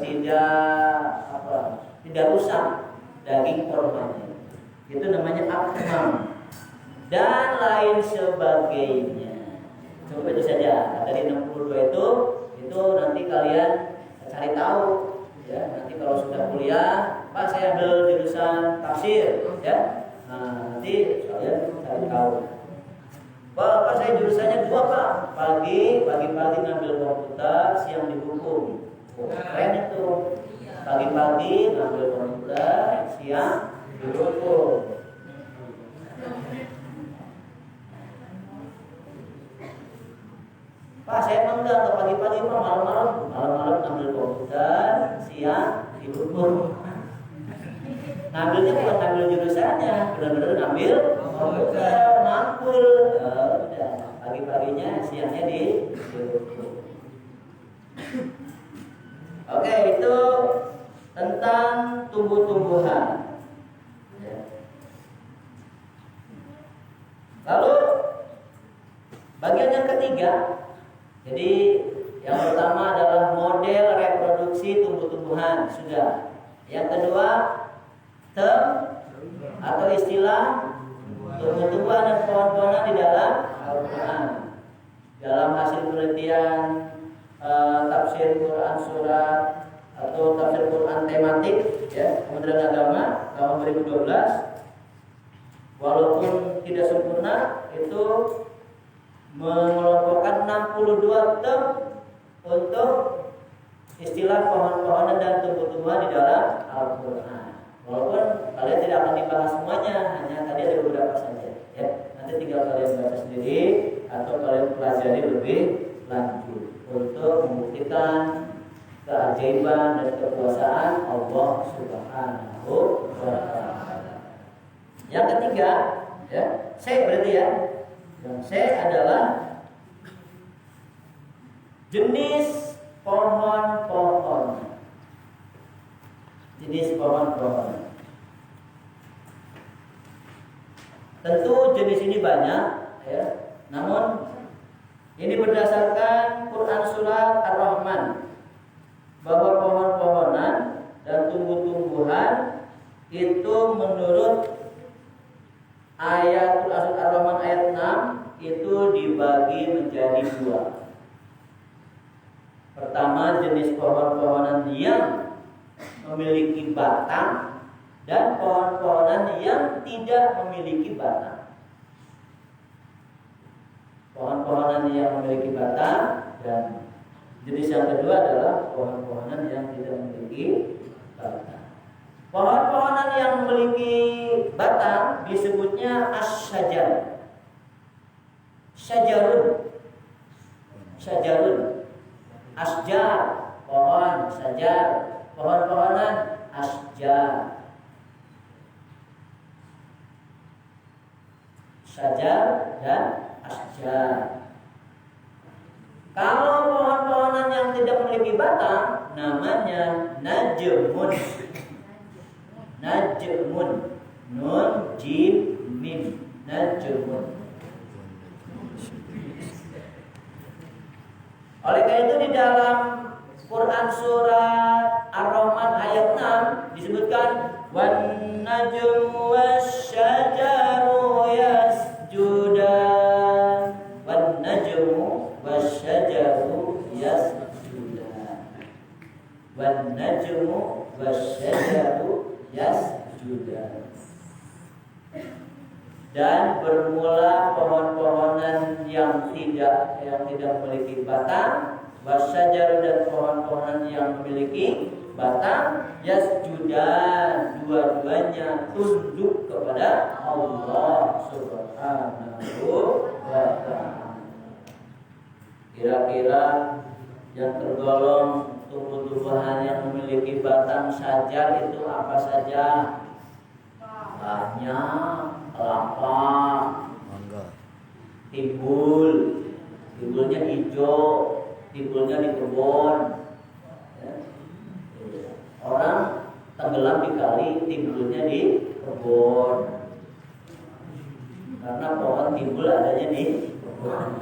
[SPEAKER 1] tidak rusak daging kormanya. Itu namanya akmam. Dan lain sebagainya. Coba itu saja. Dari 62 itu nanti kalian cari tahu ya. Nanti kalau sudah kuliah, Pak saya ambil jurusan tafsir ya. Nah, nanti kalian cari tahu. Pak saya jurusannya 2 Pak. Pagi-pagi ngambil komputer, siang di hukum. Keren itu. Pagi-pagi ngambil komputer, siang di hukum. Pak saya enggak pagi-pagi Pak, malam-malam ngambil komputer, siang di hukum. Ngambilnya bukan ngambil jurusannya, benar-benar ngambil komputer, mangkul. Udah, pagi-paginya, siangnya di hukum. Oke, itu tentang tumbuh-tumbuhan. Lalu bagian yang ketiga. Jadi yang pertama adalah model reproduksi tumbuh-tumbuhan, sudah. Yang kedua, term atau istilah tumbuh-tumbuhan dan pohon-pohonan di dalam Al-Quran. Dalam hasil penelitian tafsir Quran surat atau tafsir Quran tematik ya, Kementerian Agama tahun 2012, walaupun tidak sempurna, itu mengelompokkan 62 term untuk istilah pohon-pohonan dan tumbuh-tumbuhan di dalam Al-Quran. Walaupun kalian tidak akan dibahas semuanya, hanya tadi ada beberapa saja ya. Nanti tinggal kalian baca sendiri atau kalian pelajari lebih lanjut untuk membuktikan keajaiban dan kekuasaan Allah Subhanahu wa Ta'ala. Yang ketiga ya, C berarti ya. Yang C adalah jenis pohon-pohon. Jenis pohon-pohon. Tentu jenis ini banyak ya. Namun ini berdasarkan Quran surat Ar-Rahman, bahwa pohon-pohonan dan tumbuh-tumbuhan itu menurut ayat surat Ar-Rahman ayat 6 itu dibagi menjadi 2. Pertama, jenis pohon-pohonan yang memiliki batang dan pohon-pohonan yang tidak memiliki batang. Pohon-pohonan yang memiliki batang, dan jenis yang kedua adalah pohon-pohonan yang tidak memiliki batang. Pohon-pohonan yang memiliki batang disebutnya as-syajar. Syajarun. Syajarun. Asjar, pohon, sajar. Pohon-pohonan asjar. sajar dan asjar. Kalau pohon-pohonan yang tidak memiliki batang namanya najmun. Najmun, nun jim mim, najmun. Oleh karena itu di dalam Quran surat Ar-Rahman ayat 6 disebutkan wan najmu wasyajaru yasjudan. Wan najmu wasyajaru yasjudan. Wan najmu wasyajaru yasjudan. Dan bermula pohon-pohonan yang tidak memiliki batang, wasyajar dan pohon-pohonan yang memiliki batang, yasjudan, dua-duanya tunduk kepada Allah Subhanahu wa ta'ala. Kira-kira yang tergolong tumbuh-tumbuhan yang memiliki batang sajar itu apa saja? Banyak. Kelapa, mangga, timbulnya hijau, timbulnya di kebun. Orang tenggelam di kali, timbulnya di kebun. Karena pohon timbul adanya di kebun.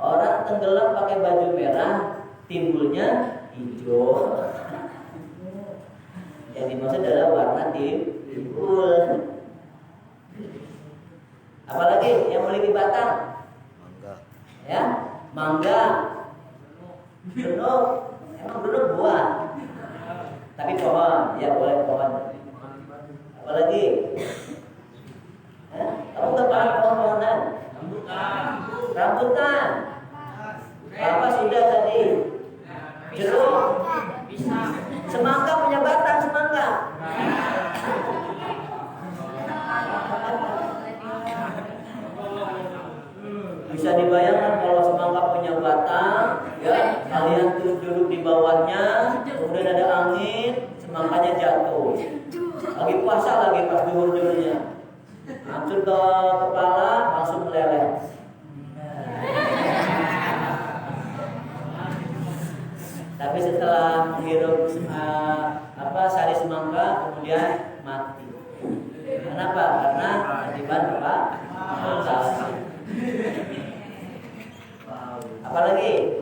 [SPEAKER 1] Orang tenggelam pakai baju merah, timbulnya hijau. Yang dimaksud adalah warna timbul. Apalagi yang memiliki batang? Mangga. Ya, mangga. Jeruk, emang jeruk buah. Tapi pohon, ya boleh pohon. Apalagi? Kamu nggak paham pohon-pohonan? Rambutan. Apa sudah tadi? Jeruk. Semangka punya batang, semangka. Bisa dibayangkan kalau semangka punya batang, ya kalian duduk di bawahnya, kemudian ada angin, semangkanya jatuh. Lagi puasa lagi pas duhur-duhurnya, hancur ke kepala, langsung meleleh. Tapi setelah menghirup sari semangka, kemudian mati. Kenapa? Karena ketiban apa? Apalagi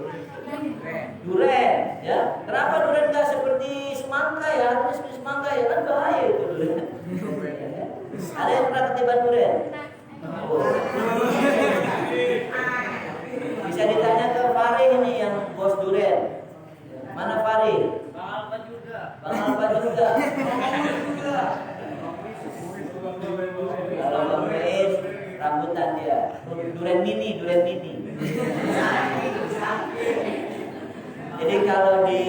[SPEAKER 1] duren, ya. Kenapa duren nggak seperti semangka ya? Harusnya seperti semangka ya, kan bahaya itu duren. Ada yang pernah ketiban duren? Bisa ditanya ke Fari ini yang bos duren. Mana Fari? Bang Alpa juga. Kalau Bang Reis rambutan dia. Duren mini. Jadi kalau di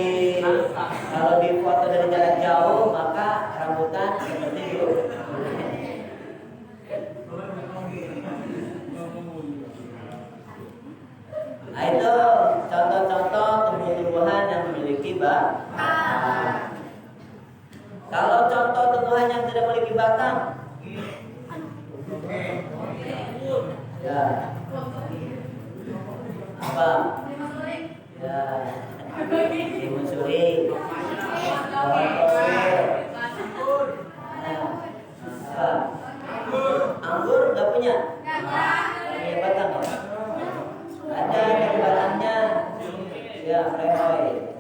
[SPEAKER 1] foto dari jarak jauh maka rambutan seperti itu. Nah itu contoh-contoh tumbuh-tumbuhan yang memiliki batang. Kalau contoh tumbuhan yang tidak memiliki batang, ya apa? Ya timun suri, anggur nggak punya? Punya batang ya? Ada dari batangnya, ya lehoi.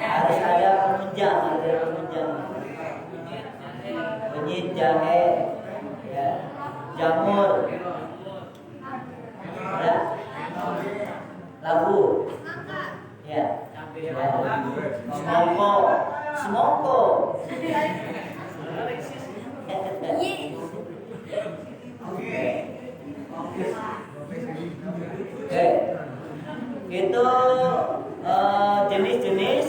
[SPEAKER 1] Harus ada penunjang, penyit, jahe, ya, jamur, ya, labu, ya, semongko. Oke, itu jenis-jenis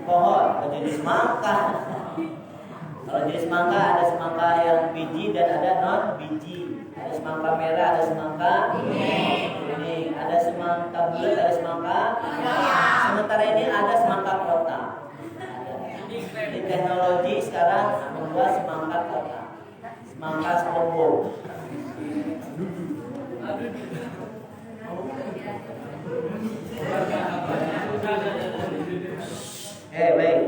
[SPEAKER 1] pohon, jenis semangka. Kalau jenis semangka ada semangka yang biji dan ada non biji. Ada semangka merah, ada semangka ini, ada semangka bulat, ada semangka. Sementara ini ada semangka kotak. Jadi teknologi sekarang membuat semangka mangkas pombo. Baik.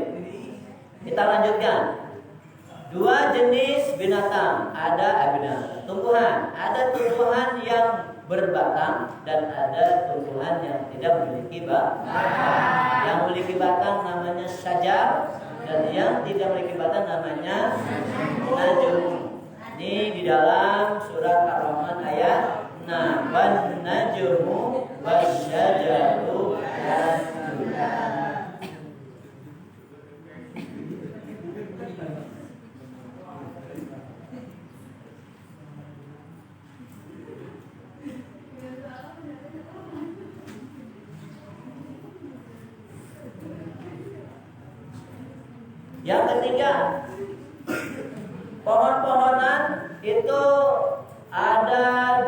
[SPEAKER 1] Kita lanjutkan. Dua jenis binatang, ada tumbuhan. Ada tumbuhan yang berbatang dan ada tumbuhan yang tidak memiliki batang. Yang memiliki batang namanya sajar dan yang tidak memiliki batang namanya najum. Ini di dalam surat Ar-Rahman ayat 6. Wan najmu wasyajaru yasjudan. Yang ketiga, pohon-pohonan itu ada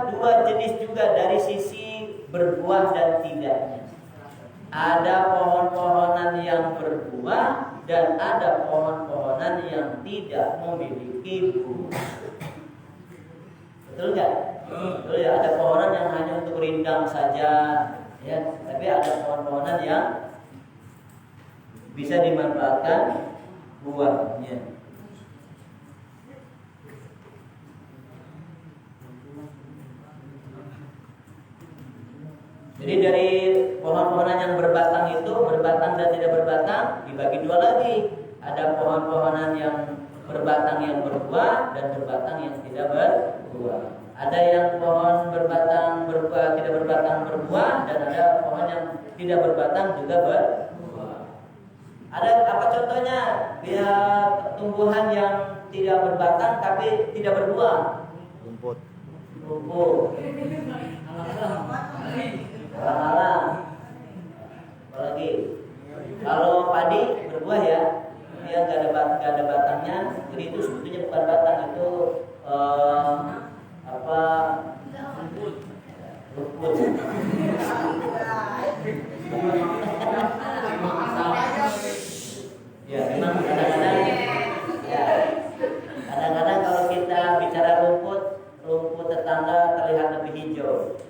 [SPEAKER 1] dua jenis juga dari sisi berbuah dan tidaknya. Ada pohon-pohonan yang berbuah dan ada pohon-pohonan yang tidak memiliki buah. Betul nggak? Betul ya. Ada pohonan yang hanya untuk rindang saja, ya. Tapi ada pohon-pohonan yang bisa dimanfaatkan buahnya. Jadi dari pohon-pohonan yang berbatang itu, berbatang dan tidak berbatang, dibagi dua lagi. Ada pohon-pohonan yang berbatang yang berbuah dan berbatang yang tidak berbuah. Ada yang pohon berbatang berbuah, tidak berbatang berbuah, dan ada pohon yang tidak berbatang juga berbuah. Ada apa contohnya? Dia tumbuhan yang tidak berbatang tapi tidak berbuah. Rumput. Alang-alang. Apalagi kalau padi berbuah ya, dia nggak ada batangnya, jadi itu sebetulnya bukan batang, itu rumput. Ya memang kadang-kadang kalau kita bicara rumput tetangga terlihat lebih hijau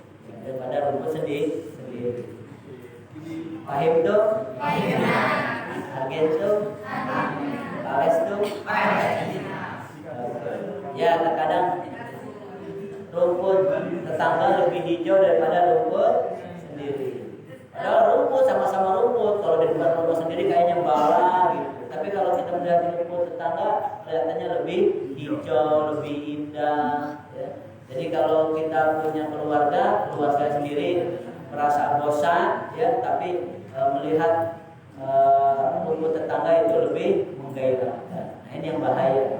[SPEAKER 1] daripada rumput sendiri. Pahim tuh? Agen tuh? Pales tuh? Ya terkadang rumput tetangga lebih hijau daripada rumput sendiri. Padahal rumput sama-sama rumput. Kalau di depan rumah sendiri kayaknya bala gitu. Tapi kalau kita melihat rumput tetangga kelihatannya lebih hijau, lebih indah. Ya. Jadi kalau kita punya keluarga sendiri merasa bosan, ya, tapi melihat rumput tetangga itu lebih menggairahkan. Nah, ini yang bahaya.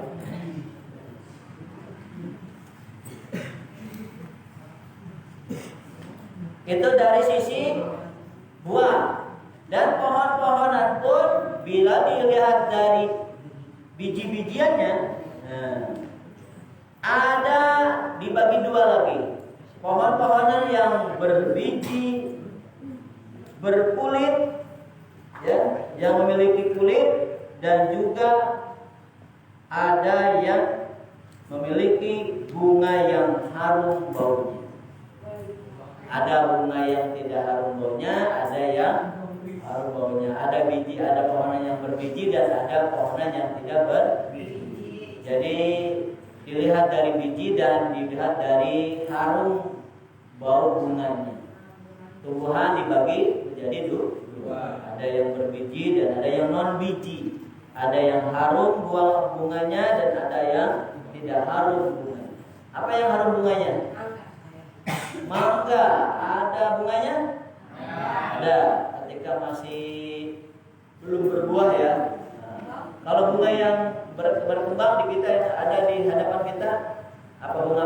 [SPEAKER 1] Itu dari sisi buah. Dan pohon-pohonan pun bila dilihat dari biji-bijiannya, ada dibagi dua lagi. Pohon-pohonan yang berbiji, berkulit, ya, yang memiliki kulit, dan juga ada yang memiliki bunga yang harum baunya. Ada bunga yang tidak harum baunya, ada yang harum baunya. Ada biji, ada pohonan yang berbiji dan ada pohonan yang tidak berbiji. Jadi dilihat dari biji dan dilihat dari harum bau bunganya. Tumbuhan dibagi menjadi dua. Ada yang berbiji dan ada yang non biji. Ada yang harum bunganya dan ada yang tidak harum bunganya. Apa yang harum bunganya? Mangga. Ada bunganya? Ada. Ketika masih belum berbuah ya. Kalau bunga yang berkembang di kita, ada di hadapan kita, apa bunga